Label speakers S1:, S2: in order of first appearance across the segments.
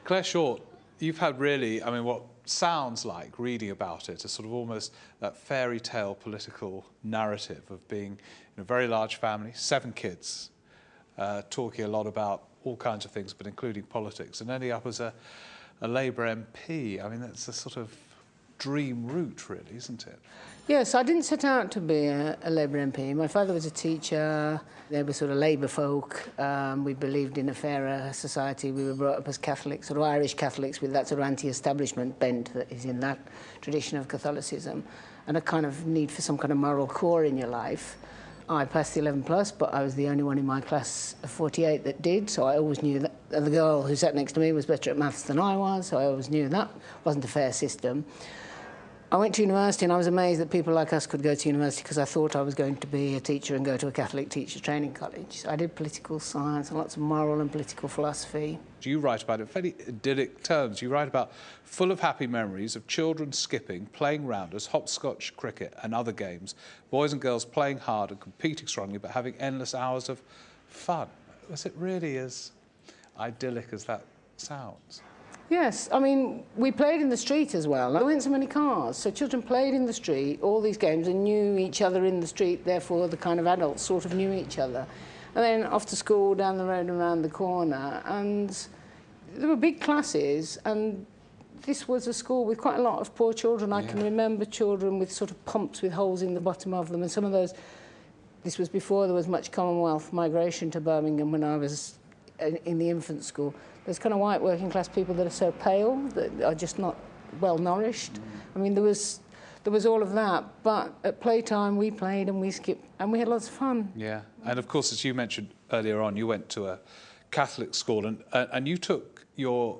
S1: Clare Short, you've had really, I mean, what sounds like, reading about it, a sort of almost that fairy tale political narrative of being in a very large family, 7 kids, talking a lot about all kinds of things, but including politics, and ending up as a Labour MP. I mean, that's a sort of dream route, really, isn't it?
S2: Yes, I didn't set out to be a Labour MP. My father was a teacher. They were sort of Labour folk. We believed in a fairer society. We were brought up as Catholics, sort of Irish Catholics, with that sort of anti-establishment bent that is in that tradition of Catholicism, and a kind of need for some kind of moral core in your life. I passed the 11 plus, but I was the only one in my class of 48 that did, so I always knew that the girl who sat next to me was better at maths than I was, so I always knew that wasn't a fair system. I went to university and I was amazed that people like us could go to university, because I thought I was going to be a teacher and go to a Catholic teacher training college. So I did political science and lots of moral and political philosophy.
S1: You write about it in fairly idyllic terms. You write about full of happy memories of children skipping, playing rounders, hopscotch cricket and other games, boys and girls playing hard and competing strongly but having endless hours of fun. Was it really as idyllic as that sounds?
S2: Yes, I mean, we played in the street as well. There weren't so many cars, so children played in the street, all these games, and knew each other in the street, therefore the kind of adults sort of knew each other. And then off to school, down the road and around the corner, and there were big classes, and this was a school with quite a lot of poor children. I can remember children with sort of pumps with holes in the bottom of them, and some of those, this was before there was much Commonwealth migration to Birmingham when I was in the infant school. There's kind of white working class people that are so pale, that are just not well nourished. I mean, there was all of that, but at playtime we played and we skipped and we had lots of fun.
S1: Yeah, and of course, as you mentioned earlier on, you went to a Catholic school, and you took your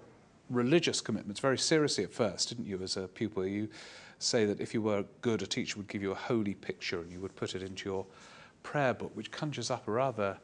S1: religious commitments very seriously at first, didn't you, as a pupil? You say that if you were good, a teacher would give you a holy picture and you would put it into your prayer book, which conjures up a rather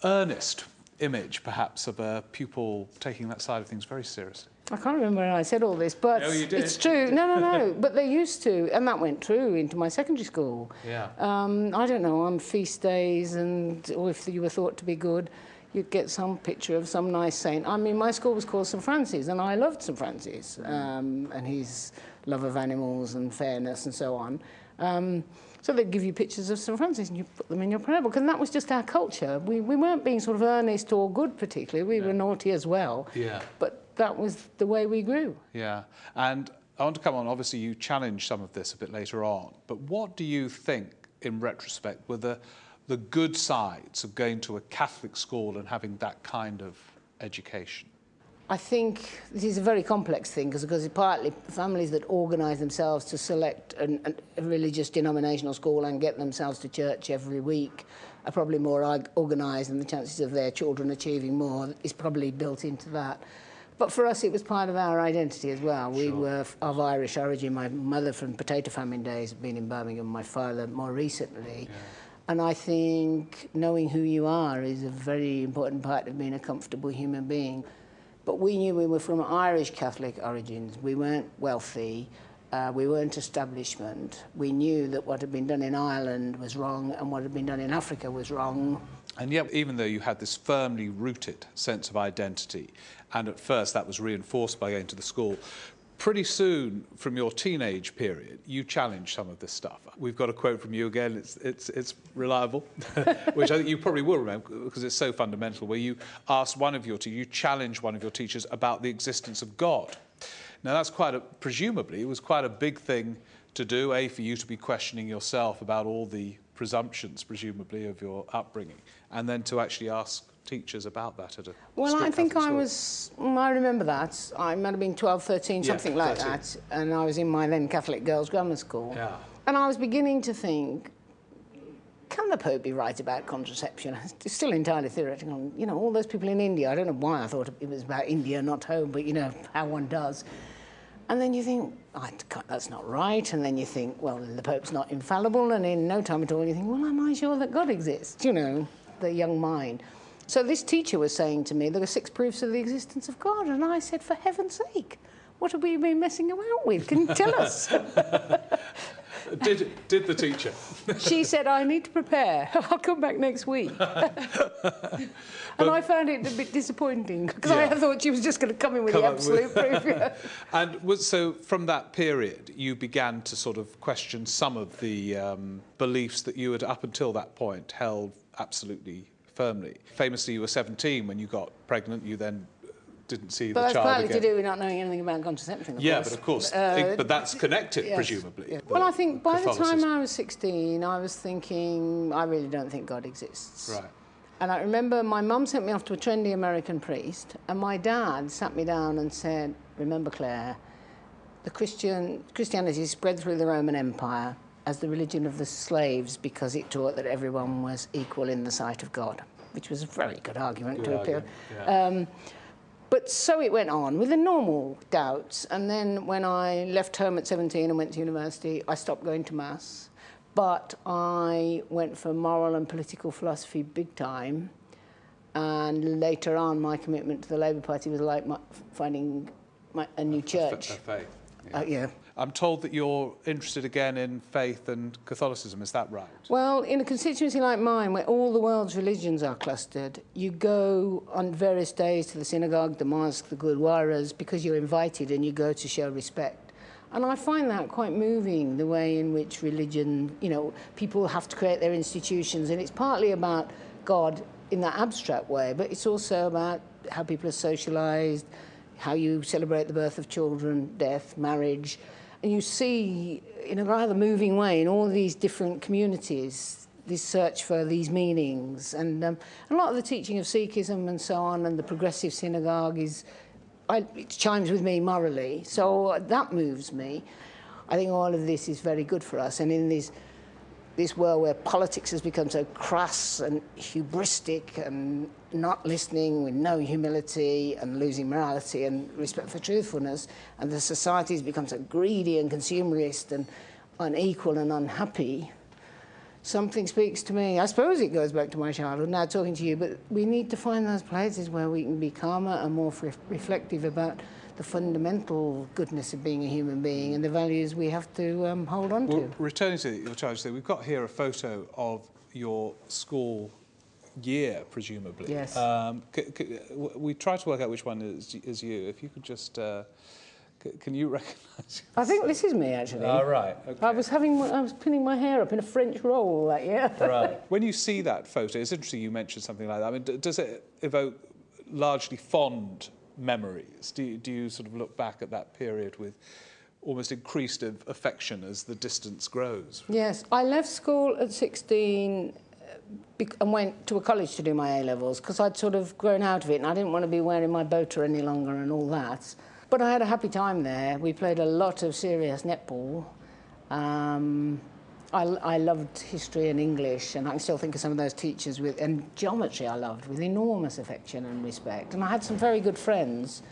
S1: earnest image, perhaps, of a pupil taking that side of things very seriously.
S2: I can't remember when I said all this, but
S1: no, you did.
S2: It's true. No, but they used to, and that went true into my secondary school.
S1: Yeah.
S2: I don't know, on feast days, or if you were thought to be good, you'd get some picture of some nice saint. I mean, my school was called St Francis, and I loved St Francis, and his love of animals and fairness and so on. So they'd give you pictures of St Francis and you put them in your prayer book, and that was just our culture. We weren't being sort of earnest or good particularly, we were naughty as well, but that was the way we grew.
S1: Yeah, and I want to come on, obviously you challenged some of this a bit later on, but what do you think, in retrospect, were the good sides of going to a Catholic school and having that kind of education?
S2: I think this is a very complex thing, because it's partly families that organise themselves to select a religious denominational school and get themselves to church every week are probably more organised, and the chances of their children achieving more is probably built into that. But for us, it was part of our identity as well. We were of Irish origin. My mother from potato famine days had been in Birmingham, my father more recently. And I think knowing who you are is a very important part of being a comfortable human being. But we knew we were from Irish Catholic origins. We weren't wealthy, we weren't establishment. We knew that what had been done in Ireland was wrong and what had been done in Africa was wrong.
S1: And yet, even though you had this firmly rooted sense of identity, and at first that was reinforced by going to the school, pretty soon from your teenage period, you challenged some of this stuff. We've got a quote from you again, it's reliable, which I think you probably will remember because it's so fundamental, where you asked you challenged one of your teachers about the existence of God. Now that's presumably, it was quite a big thing to do, for you to be questioning yourself about all the presumptions, presumably, of your upbringing, and then to actually ask teachers about that at a
S2: Well, I think
S1: I
S2: remember that. I might have been 12, 13, something like that, and I was in my then Catholic girls' grammar school. Yeah. And I was beginning to think, can the Pope be right about contraception? It's still entirely theoretical. You know, all those people in India, I don't know why I thought it was about India, not home, but you know, how one does. And then you think, that's not right. And then you think, well, the Pope's not infallible. And in no time at all, you think, well, am I sure that God exists? You know, the young mind. So this teacher was saying to me, there are 6 proofs of the existence of God. And I said, for heaven's sake, what have we been messing about with? Can you tell us?
S1: Did the teacher?
S2: She said, I need to prepare. I'll come back next week. And I found it a bit disappointing because I thought she was just going to come in with the absolute proof. Yeah.
S1: And so from that period, you began to sort of question some of the beliefs that you had up until that point held absolutely firmly. Famously, you were 17 when you got pregnant. You then didn't see the child again.
S2: But that's partly to do with not knowing anything about contraception, of course.
S1: But of course. But that's connected, yes, presumably.
S2: Yeah. Well, I think by the time I was 16, I was thinking, I really don't think God exists.
S1: Right.
S2: And I remember my mum sent me off to a trendy American priest, and my dad sat me down and said, remember, Clare, Christianity spread through the Roman Empire as the religion of the slaves because it taught that everyone was equal in the sight of God, which was a very good argument to appeal. Yeah. But so it went on with the normal doubts. And then when I left home at 17 and went to university, I stopped going to Mass. But I went for moral and political philosophy big time. And later on, my commitment to the Labour Party was like finding a new church.
S1: A faith.
S2: Yeah.
S1: I'm told that you're interested again in faith and Catholicism, is that right?
S2: Well, in a constituency like mine, where all the world's religions are clustered, you go on various days to the synagogue, the mosque, the gurdwaras, because you're invited and you go to show respect. And I find that quite moving, the way in which religion, you know, people have to create their institutions, and it's partly about God in that abstract way, but it's also about how people are socialised, how you celebrate the birth of children, death, marriage. And you see, in a rather moving way, in all these different communities, this search for these meanings. And a lot of the teaching of Sikhism and so on, and the progressive synagogue it chimes with me morally. So that moves me. I think all of this is very good for us. And in this world where politics has become so crass and hubristic and not listening, with no humility and losing morality and respect for truthfulness, and the society has become so greedy and consumerist and unequal and unhappy, something speaks to me. I suppose it goes back to my childhood, now talking to you, but we need to find those places where we can be calmer and more reflective about the fundamental goodness of being a human being and the values we have to hold on to.
S1: Returning to your childhood, we've got here a photo of your school year, presumably.
S2: Yes.
S1: We try to work out which one is you. If you could just... can you recognise?
S2: I think this is me, actually.
S1: Oh, right. Okay.
S2: I was pinning my hair up in a French roll that year.
S1: Right. When you see that photo, it's interesting you mentioned something like that. I mean, does it evoke largely fond memories? Do you sort of look back at that period with almost increased affection as the distance grows?
S2: Yes. I left school at 16 and went to a college to do my A-levels because I'd sort of grown out of it and I didn't want to be wearing my boater any longer and all that. But I had a happy time there. We played a lot of serious netball. I loved history and English, and I can still think of some of those teachers and geometry I loved with enormous affection and respect. And I had some very good friends.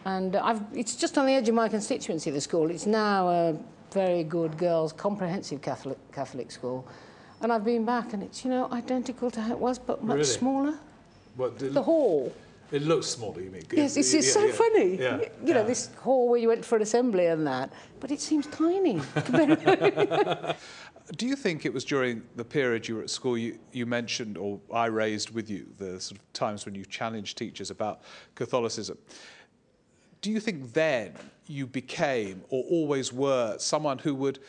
S2: And it's just on the edge of my constituency, the school. It's now a very good girls' comprehensive Catholic school. And I've been back, and it's, you know, identical to how it was, but much smaller. The hall.
S1: It looks smaller, you mean?
S2: Yes, it's so funny. Yeah, you know, this hall where you went for an assembly and that, but it seems tiny.
S1: Do you think it was during the period you were at school you mentioned, or I raised with you, the sort of times when you challenged teachers about Catholicism? Do you think then you became, or always were, someone who would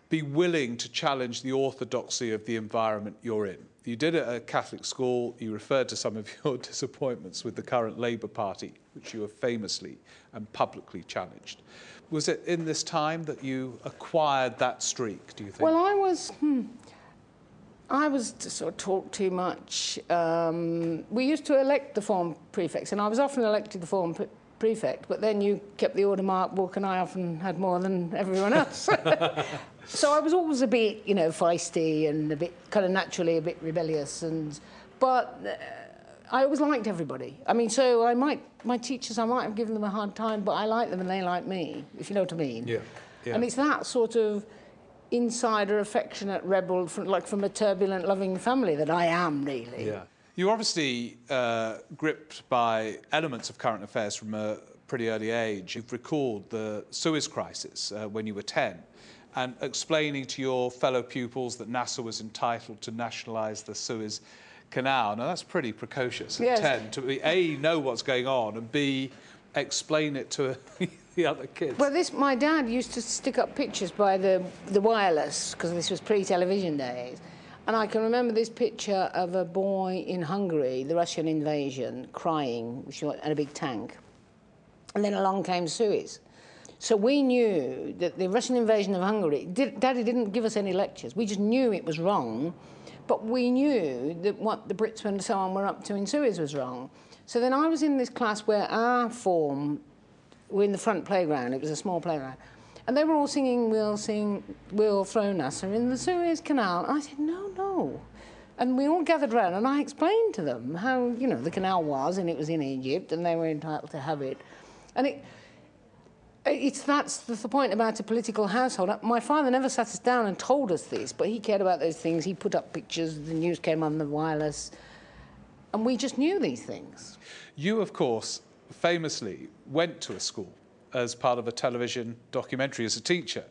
S1: be willing to challenge the orthodoxy of the environment you're in? You did it at a Catholic school. You referred to some of your disappointments with the current Labour Party, which you have famously and publicly challenged. Was it in this time that you acquired that streak, do you think?
S2: Well, I was sort of talk too much. We used to elect the form prefects, and I was often elected the form prefect, but then you kept the order mark book, and I often had more than everyone else. So I was always a bit, you know, feisty and a bit kind of naturally a bit rebellious, but I always liked everybody. I mean, so my teachers, I might have given them a hard time, but I liked them and they liked me, if you know what I mean.
S1: Yeah.
S2: And it's that sort of insider, affectionate rebel from a turbulent, loving family that I am, really.
S1: Yeah. You're obviously gripped by elements of current affairs from a pretty early age. You've recalled the Suez crisis when you were 10, and explaining to your fellow pupils that NASA was entitled to nationalise the Suez Canal. Now, that's pretty precocious at 10, to be, A, know what's going on, and B, explain it to the other kids.
S2: Well, my dad used to stick up pictures by the wireless, because this was pre-television days. And I can remember this picture of a boy in Hungary, the Russian invasion, crying, and a big tank. And then along came Suez. So we knew that the Russian invasion of Hungary, Daddy didn't give us any lectures. We just knew it was wrong, but we knew that what the Brits and so on were up to in Suez was wrong. So then I was in this class where our form were in the front playground. It was a small playground. And they were all singing, we'll throw NASA in the Suez Canal. And I said, no. And we all gathered round, and I explained to them how, you know, the canal was, and it was in Egypt, and they were entitled to have it. And that's the point about a political household. My father never sat us down and told us this, but he cared about those things. He put up pictures, the news came on the wireless, and we just knew these things.
S1: You, of course, famously went to a school as part of a television documentary as a teacher.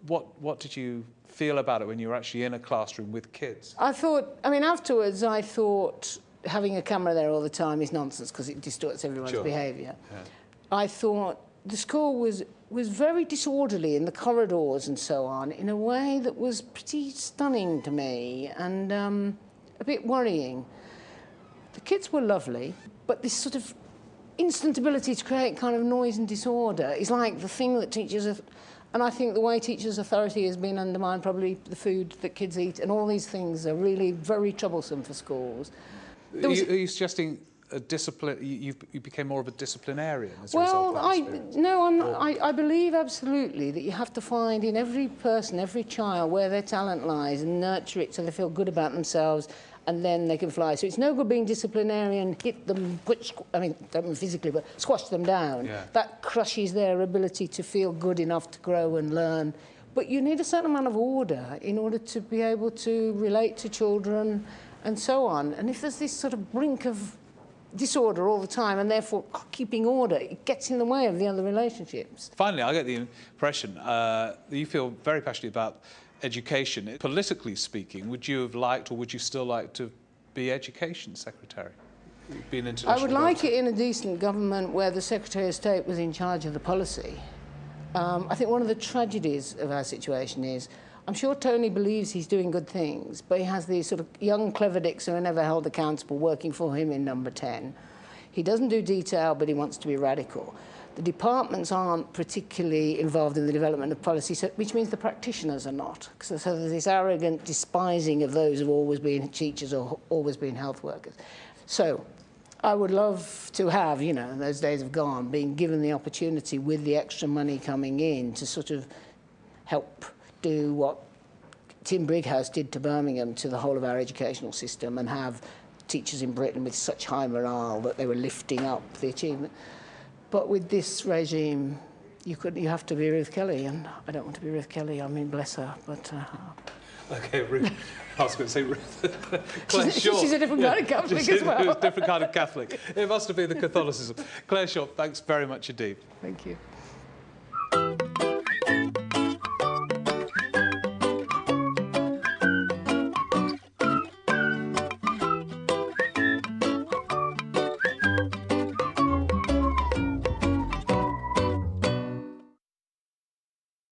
S1: What did you feel about it when you were actually in a classroom with kids?
S2: Afterwards I thought having a camera there all the time is nonsense because it distorts everyone's behaviour. Yeah. I thought the school was very disorderly in the corridors and so on, in a way that was pretty stunning to me and a bit worrying. The kids were lovely, but this sort of instant ability to create kind of noise and disorder is like the thing that teachers have, and I think the way teachers' authority has been undermined, probably the food that kids eat, and all these things are really very troublesome for schools.
S1: Are you suggesting a discipline? You became more of a disciplinarian as a result of that experience?
S2: No, I'm not. I believe absolutely that you have to find in every person, every child, where their talent lies and nurture it so they feel good about themselves, and then they can fly. So it's no good being disciplinarian, hit them, don't mean physically, but squash them down. Yeah. That crushes their ability to feel good enough to grow and learn. But you need a certain amount of order in order to be able to relate to children and so on. And if there's this sort of brink of disorder all the time and therefore keeping order, it gets in the way of the other relationships.
S1: Finally, I get the impression that you feel very passionate about education. Politically speaking, would you have liked, or would you still like to be Education Secretary? Be an international
S2: I would like it in a decent government where the Secretary of State was in charge of the policy. I think one of the tragedies of our situation is, I'm sure Tony believes he's doing good things, but he has these sort of young clever dicks who are never held accountable working for him in number 10. He doesn't do detail, but he wants to be radical. The departments aren't particularly involved in the development of policy, which means the practitioners are not. So there's this arrogant despising of those who've always been teachers or always been health workers. So I would love to have, you know, those days have gone, being given the opportunity with the extra money coming in to sort of help do what Tim Brighouse did to Birmingham to the whole of our educational system, and have teachers in Britain with such high morale that they were lifting up the achievement. But with this regime, you have to be Ruth Kelly, and I don't want to be Ruth Kelly. I mean, bless her, but...
S1: OK, Ruth. I was going to say Ruth. Clare Shaw.
S2: She's a different kind of Catholic as well.
S1: Different kind of Catholic. It must have been the Catholicism. Clare Shaw, thanks very much indeed.
S2: Thank you.